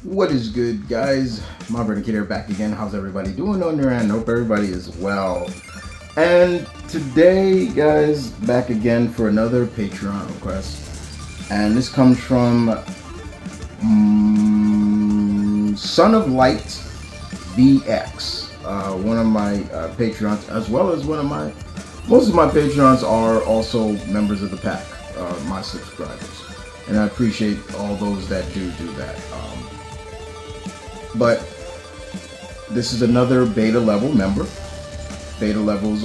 What is good, guys? M.V.K here, back again. How's everybody doing on their end? Hope everybody is well. And today, guys, back again for another Patreon request. And this comes from Son of Light BX, one of my Patreons, as well as most of my Patreons are also members of the pack, my subscribers. And I appreciate all those that do that. But this is another beta level member. Beta level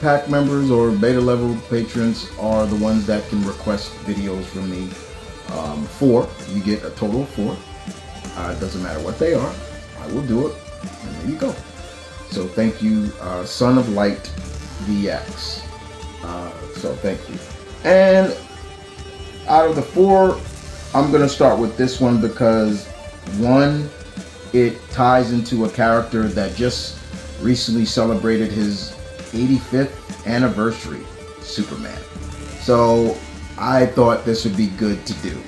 pack members or beta level patrons are the ones that can request videos from me. 4, you get a total of 4. It doesn't matter what they are, I will do it, and there you go. So thank you, Son of Light VX. So thank you. And out of the 4, I'm gonna start with this one because one, it ties into a character that just recently celebrated his 85th anniversary, Superman. So I thought this would be good to do.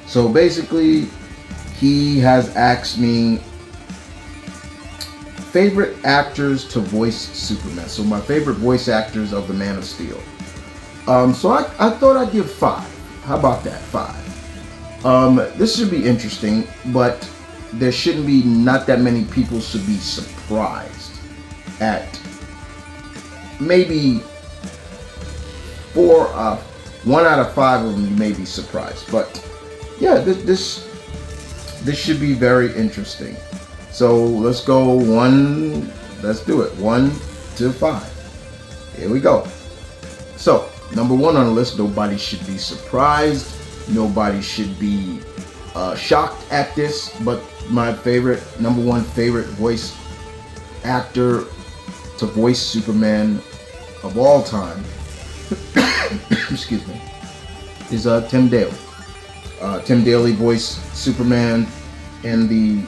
So basically, he has asked me favorite actors to voice Superman. So my favorite voice actors of the Man of Steel. So I thought I'd give 5. How about that? 5. This should be interesting, but there shouldn't be not that many people should be surprised at maybe 1 out of 5 of them you may be surprised. But yeah, this should be very interesting. So let's go let's do it. 1 to 5. Here we go. So number 1 on the list, nobody should be surprised. Nobody should be shocked at this, but my number one favorite voice actor to voice Superman of all time, excuse me, is Tim Daly. Tim Daly voiced Superman in the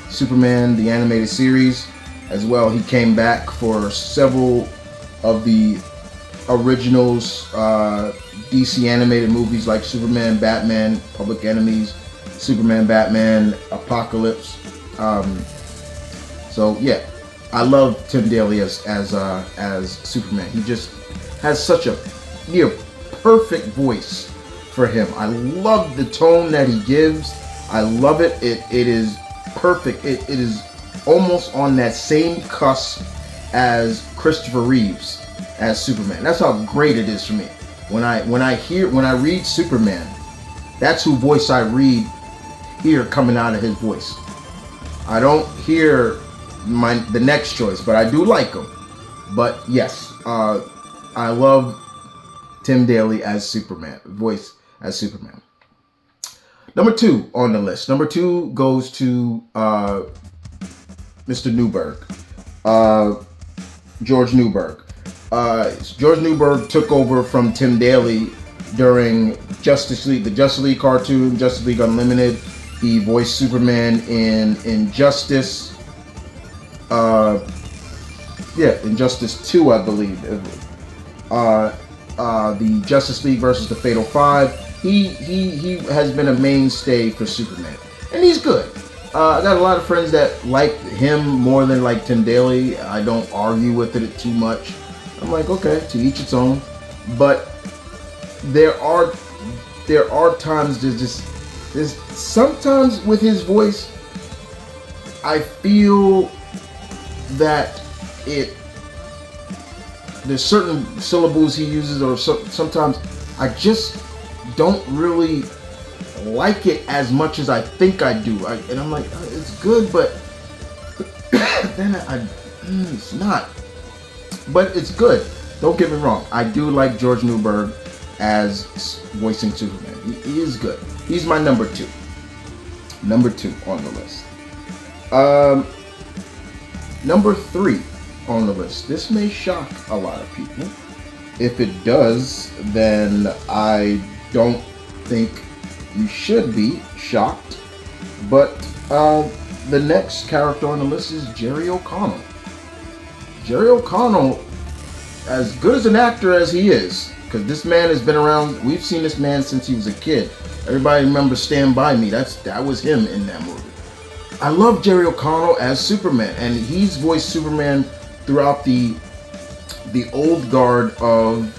Superman the animated series as well. He came back for several of the originals DC animated movies like Superman, Batman, Public Enemies, Superman, Batman, Apocalypse. So yeah, I love Tim Daly as Superman. He just has such a near perfect voice for him. I love the tone that he gives. I love it. It is perfect. It is almost on that same cusp as Christopher Reeves as Superman. That's how great it is for me. When I read Superman, that's who voice I hear coming out of his voice. I don't hear the next choice, but I do like him. But yes, I love Tim Daly as Superman, voice as Superman. Number 2 on the list. Number 2 goes to Mr. Newburn, George Newburn. George Newburn took over from Tim Daly during the Justice League cartoon, Justice League Unlimited. He voiced Superman in Injustice. Injustice 2, I believe. The Justice League versus the Fatal 5. He has been a mainstay for Superman, and he's good. I got a lot of friends that like him more than like Tim Daly. I don't argue with it too much. I'm like, okay, to each its own. But there are times there's sometimes with his voice, I feel that there's certain syllables he uses, or sometimes I just don't really like it as much as I think I do. And I'm like, it's good, but then it's not. But it's good. Don't get me wrong. I do like George Newburn as voicing Superman. He is good. He's my number 2. Number 2 on the list. Number 3 on the list. This may shock a lot of people. If it does, then I don't think you should be shocked. But the next character on the list is Jerry O'Connell. Jerry O'Connell, as good as an actor as he is, because this man has been around. We've seen this man since he was a kid. Everybody remembers Stand By Me. That was him in that movie. I love Jerry O'Connell as Superman, and he's voiced Superman throughout the old guard of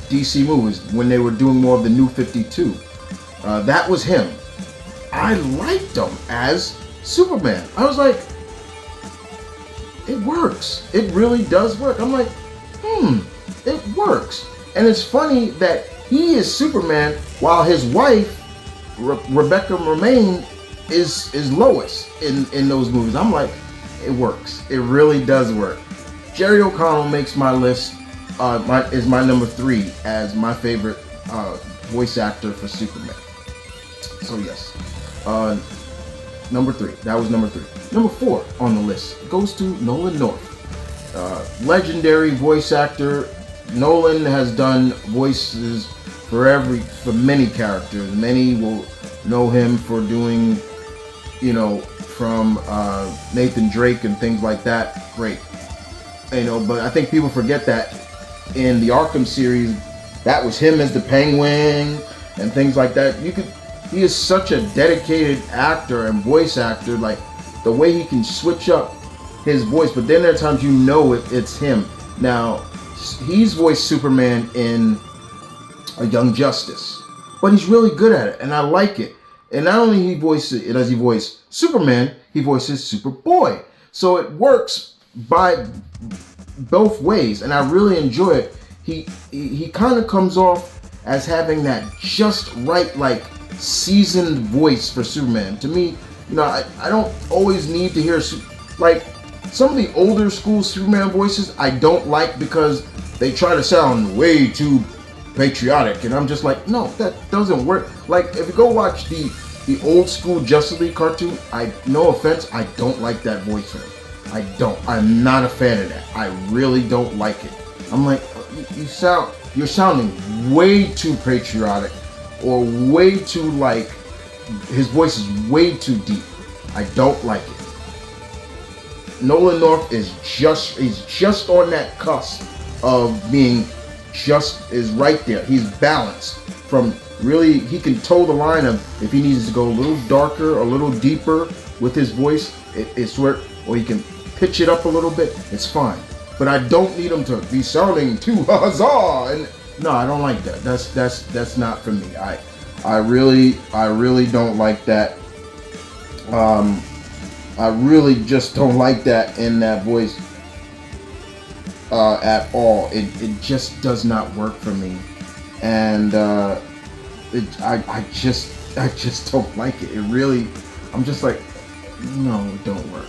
DC movies when they were doing more of the New 52. That was him. I liked him as Superman. I was like, it works. It really does work. I'm like, it works. And it's funny that he is Superman while his wife, Rebecca Romaine, is Lois in those movies. I'm like, it works. It really does work. Jerry O'Connell makes my list. Is my number 3 as my favorite voice actor for Superman. So yes, number 3. That was number 3. Number 4 on the list goes to Nolan North, legendary voice actor. Nolan has done voices for many characters. Many will know him for doing, from Nathan Drake and things like that. Great, but I think people forget that in the Arkham series, that was him as the Penguin and things like that. He is such a dedicated actor and voice actor, like the way he can switch up his voice, but then there are times it's him. Now, he's voiced Superman in A Young Justice, but he's really good at it, and I like it. And not only does he voice Superman, he voices Superboy. So it works by both ways, and I really enjoy it. He kind of comes off as having that just right, like, seasoned voice for Superman. To me, I don't always need to hear like some of the older school Superman voices. I don't like because they try to sound way too patriotic, and I'm just like, no, that doesn't work. Like, if you go watch the old school Justice League cartoon, no offense, I don't like that voice for him. I don't. I'm not a fan of that. I really don't like it. I'm like, you're sounding way too patriotic, or way too, like, his voice is way too deep. I don't like it. Nolan North is just on that cusp of being is right there. He's balanced from really, he can toe the line of if he needs to go a little darker, a little deeper with his voice, it's where, or he can pitch it up a little bit, it's fine. But I don't need him to be sounding too huzzah, and no, I don't like that. That's not for me. I really don't like that. I really just don't like that in that voice at all. It just does not work for me, and I just don't like it. It really, I'm just like, no, it don't work.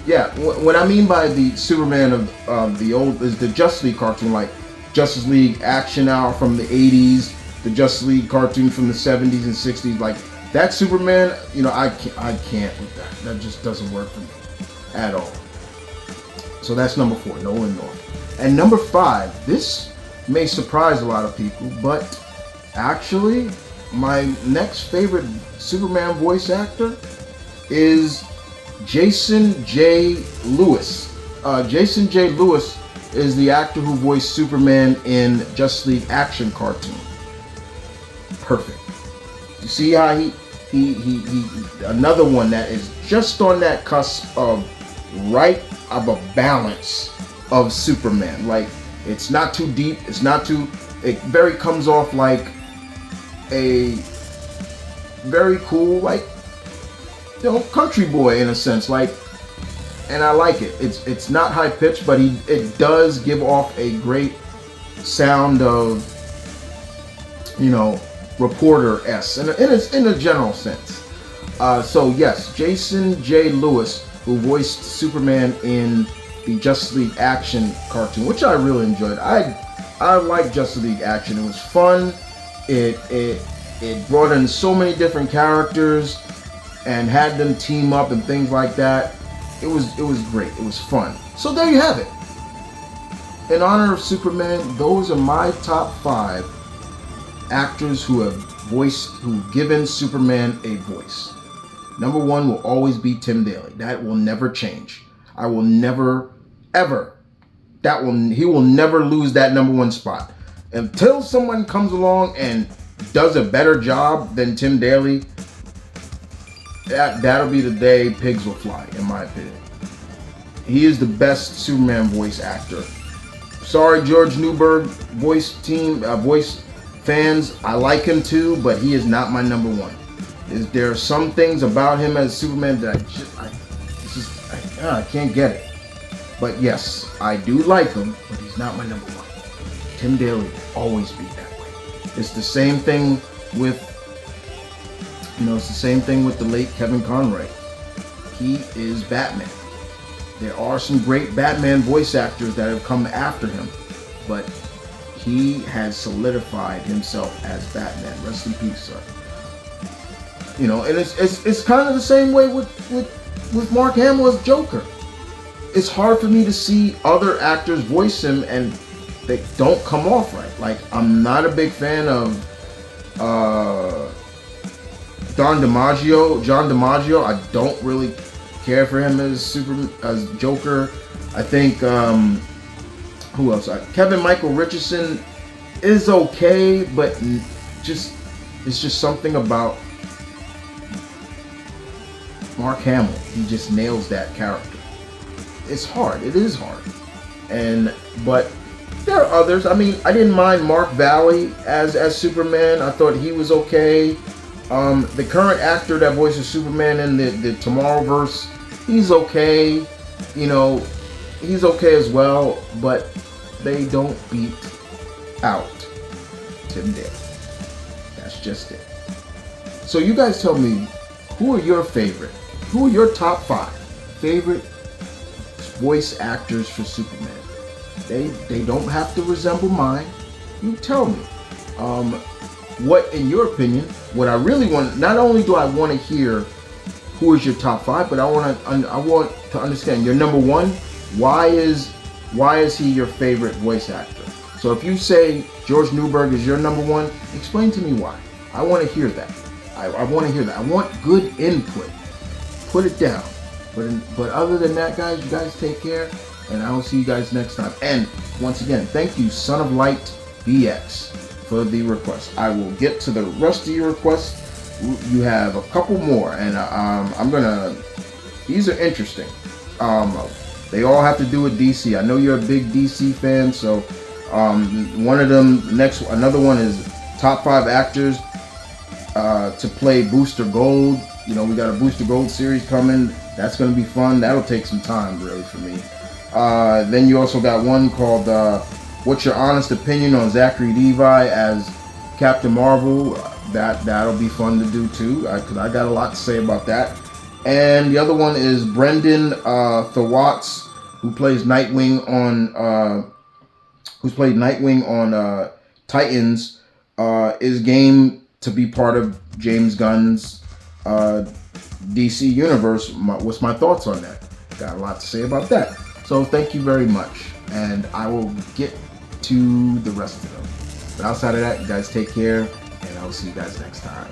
Yeah, what I mean by the Superman of the old is the Justice League cartoon, like Justice League Action Hour from the 80s, the Justice League cartoon from the 70s and 60s, like that Superman, I can't with that. That just doesn't work for me at all. So that's number 4, Nolan North. And number 5, this may surprise a lot of people, but actually, my next favorite Superman voice actor is Jason J. Lewis. Jason J. Lewis is the actor who voiced Superman in Justice League Action cartoon. Perfect. You see how he another one that is just on that cusp of a balance of Superman. Like, it's not too deep, it very comes off like a very cool, like, country boy in a sense, like, and I like it. It's not high pitched, but it does give off a great sound of, reporter-esque, in a general sense. So yes, Jason J. Lewis, who voiced Superman in the Justice League Action cartoon, which I really enjoyed. I like Justice League Action. It was fun. It brought in so many different characters and had them team up and things like that. It was great. It was fun. So there you have it. In honor of Superman, those are my top 5 actors who've given Superman a voice. Number 1 will always be Tim Daly. That will never change. I will never, ever. He will never lose that number 1 spot. Until someone comes along and does a better job than Tim Daly, that'll be the day pigs will fly, in my opinion. He is the best Superman voice actor. Sorry, George Newburn voice fans. I like him too, but he is not my number one. There are some things about him as Superman that I can't get it. But yes, I do like him, but he's not my number one. Tim Daly will always be that way. It's the same thing with, it's the same thing with the late Kevin Conroy. He is Batman. There are some great Batman voice actors that have come after him, but he has solidified himself as Batman. Rest in peace, sir. And it's kind of the same way with Mark Hamill as Joker. It's hard for me to see other actors voice him and they don't come off right. Like, I'm not a big fan of John DiMaggio. I don't really care for him as Joker. I think who else? Kevin Michael Richardson is okay, but it's just something about Mark Hamill. He just nails that character. It's hard. It is hard. But there are others. I mean, I didn't mind Mark Valley as Superman. I thought he was okay. The current actor that voices Superman in the Tomorrowverse, he's okay. He's okay as well. But they don't beat out Tim Daly. That's just it. So you guys tell me, who are your favorite? Who are your top 5 favorite voice actors for Superman? They don't have to resemble mine. You tell me. What, in your opinion, what I really want, not only do I want to hear who is your top 5, but I want to understand your number 1. Why is he your favorite voice actor? So if you say George Newberg is your number 1, explain to me why. I want to hear that. I want to hear that. I want good input. Put it down. But other than that, guys, you guys take care, and I will see you guys next time. And once again, thank you, Son of Light BX, for the request. I will get to the rest of your requests. You have a couple more, and these are interesting. They all have to do with DC. I know you're a big DC fan, so one of them, another one is top 5 actors to play Booster Gold. We got a Booster Gold series coming. That's going to be fun. That'll take some time, really, for me. Then you also got one called What's Your Honest Opinion on Zachary Levi as Captain Marvel? That'll be fun to do, too, because I got a lot to say about that. And the other one is Brendan Thwaites, who plays Nightwing on Titans, is game to be part of James Gunn's DC universe. What's my thoughts on that? Got a lot to say about that. So thank you very much, and I will get to the rest of them. But outside of that, you guys take care, and I will see you guys next time.